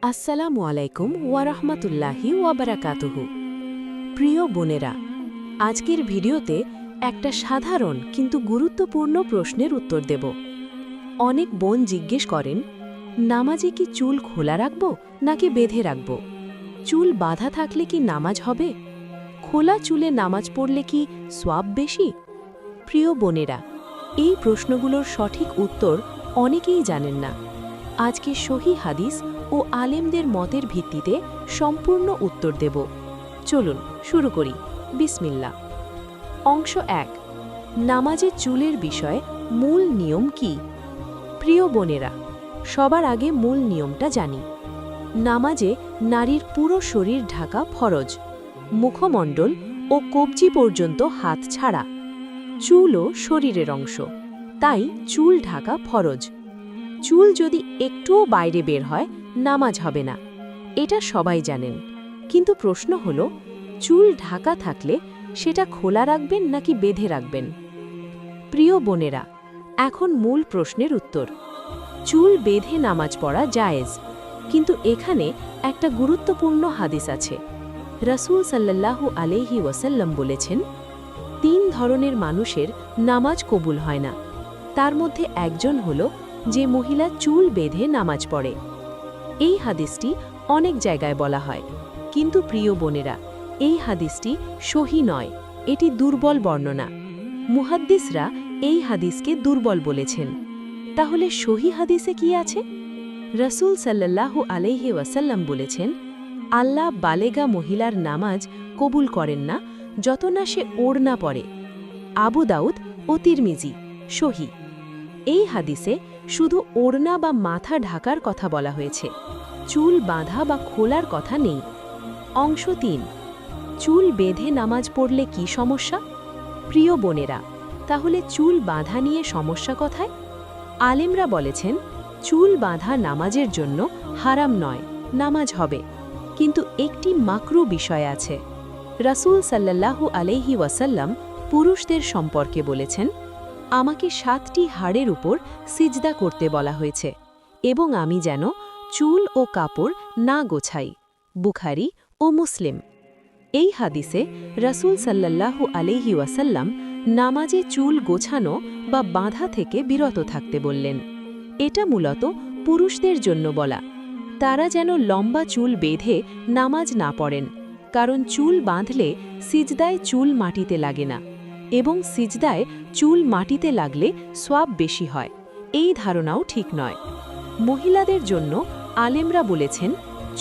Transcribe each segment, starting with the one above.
আসসালামু আলাইকুম ওয়ারাহমাতুল্লাহি ওয়াবারাকাতুহু। প্রিয় বোনেরা, আজকের ভিডিওতে একটা সাধারণ কিন্তু গুরুত্বপূর্ণ প্রশ্নের উত্তর দেব। অনেক বোন জিজ্ঞেস করেন, নামাজে কি চুল খোলা রাখব নাকি বেঁধে রাখব? চুল বাঁধা থাকলে কি নামাজ হবে? খোলা চুলে নামাজ পড়লে কি সোয়াব বেশি? প্রিয় বোনেরা, এই প্রশ্নগুলোর সঠিক উত্তর অনেকেই জানেন না। আজকে সহি হাদিস ও আলেমদের মতের ভিত্তিতে সম্পূর্ণ উত্তর দেব। চলুন শুরু করি। বিসমিল্লাহ। অংশ ১, নামাজে চুলের বিষয়ে মূল নিয়ম কি? প্রিয় বোনেরা, সবার আগে মূল নিয়মটা জানি। নামাজে নারীর পুরো শরীর ঢাকা ফরজ, মুখমণ্ডল ও কবজি পর্যন্ত হাত ছাড়া। চুলও শরীরের অংশ, তাই চুল ঢাকা ফরজ। চুল যদি একটুও বাইরে বের হয়, নামাজ হবে না, এটা সবাই জানেন। কিন্তু প্রশ্ন হলো, চুল ঢাকা থাকলে সেটা খোলা রাখবেন নাকি বেঁধে রাখবেন? প্রিয় বোনেরা, এখন মূল প্রশ্নের উত্তর। চুল বেঁধে নামাজ পড়া জায়েজ, কিন্তু এখানে একটা গুরুত্বপূর্ণ হাদিস আছে। রাসূল সাল্লাল্লাহু আলাইহি ওয়াসাল্লাম বলেছেন, ৩ ধরনের মানুষের নামাজ কবুল হয় না। তার মধ্যে একজন হলো যে মহিলা চুল বেঁধে নামাজ পড়ে। এই হাদিসটি অনেক জায়গায় বলা হয়, কিন্তু প্রিয় বোনেরা, এই হাদিসটি সহি নয়, এটি দুর্বল বর্ণনা। মুহাদ্দিসরা এই হাদিসকে দুর্বল বলেছেন। তাহলে সহি হাদিসে কি আছে? রাসূল সাল্লাল্লাহু আলাইহি ওয়াসাল্লাম বলেছেন, আল্লাহ বালেগা মহিলার নামাজ কবুল করেন না যত না সে ওড়না পরে। আবু দাউদ ও তিরমিজি, সহি। এই হাদিসে শুধু ওড়না বা মাথা ঢাকার কথা বলা হয়েছে, চুল বাঁধা বা খোলার কথা নেই। অংশ ৩, চুল বেঁধে নামাজ পড়লে কি সমস্যা? প্রিয় বোনেরা, তাহলে চুল বাঁধা নিয়ে সমস্যা কোথায়? আলেমরা বলেছেন, চুল বাঁধা নামাজের জন্য হারাম নয়, নামাজ হবে, কিন্তু একটি মাকরু বিষয় আছে। রাসূল সাল্লাল্লাহু আলাইহি ওয়াসাল্লাম পুরুষদের সম্পর্কে বলেছেন, আমাকে 7টি হাড়ের উপর সিজদা করতে বলা হয়েছে এবং আমি যেন চুল ও কাপড় না গোছাই। বুখারী ও মুসলিম। এই হাদিসে রাসূল সাল্লাল্লাহু আলাইহি ওয়াসাল্লাম নামাজে চুল গোছানো বা বাঁধা থেকে বিরত থাকতে বললেন। এটা মূলত পুরুষদের জন্য বলা। তারা যেন লম্বা চুল বেঁধে নামাজ না পড়েন, কারণ চুল বাঁধলে সিজদায় চুল মাটিতে লাগে না, এবং সিজদায় চুল মাটিতে লাগলে সোয়াব বেশি হয়। এই ধারণাও ঠিক নয়। মহিলাদের জন্য আলেমরা বলেছেন,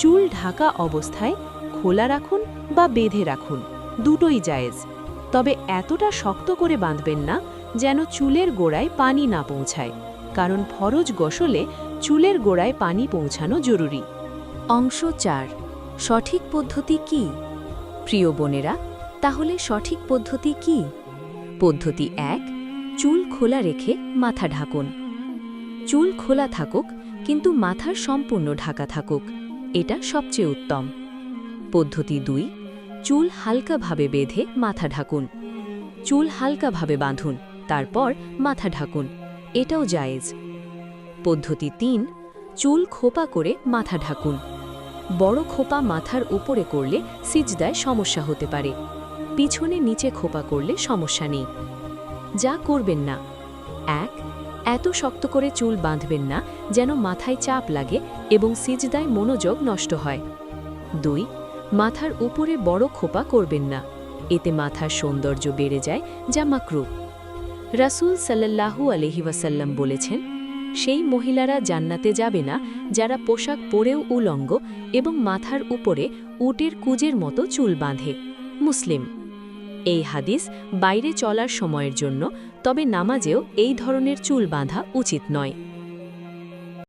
চুল ঢাকা অবস্থায় খোলা রাখুন বা বেঁধে রাখুন, দুটোই জায়েজ। তবে এতটা শক্ত করে বাঁধবেন না যেন চুলের গোড়ায় পানি না পৌঁছায়, কারণ ফরজ গোসলে চুলের গোড়ায় পানি পৌঁছানো জরুরি। অংশ ৪, সঠিক পদ্ধতি কি? প্রিয় বোনেরা, তাহলে সঠিক পদ্ধতি কি? পদ্ধতি ১, চুল খোলা রেখে মাথা ঢাকুন। চুল খোলা থাকুক, কিন্তু মাথার সম্পূর্ণ ঢাকা থাকুক, এটা সবচেয়ে উত্তম। পদ্ধতি ২, চুল হালকাভাবে বেঁধে মাথা ঢাকুন। চুল হালকাভাবে বাঁধুন, তারপর মাথা ঢাকুন, এটাও জায়েজ। পদ্ধতি ৩, চুল খোপা করে মাথা ঢাকুন। বড় খোপা মাথার উপরে করলে সিজদায় সমস্যা হতে পারে, পিছনে নিচে খোপা করলে সমস্যা নেই। যা করবেন না: ১, এত শক্ত করে চুল বাঁধবেন না যেন মাথায় চাপ লাগে এবং সিজদায় মনোযোগ নষ্ট হয়। ২, মাথার উপরে বড় খোপা করবেন না, এতে মাথার সৌন্দর্য বেড়ে যায়, যা মাকরুহ। রাসূল সাল্লাল্লাহু আলাইহি ওয়াসাল্লাম বলেছেন, সেই মহিলারা জান্নাতে যাবে না যারা পোশাক পরেও উলঙ্গ এবং মাথার উপরে উটের কুজের মতো চুল বাঁধে। মুসলিম। এই হাদিস বাইরে চলার সময়ের জন্য, তবে নামাজেও এই ধরনের চুল বাঁধা উচিত নয়।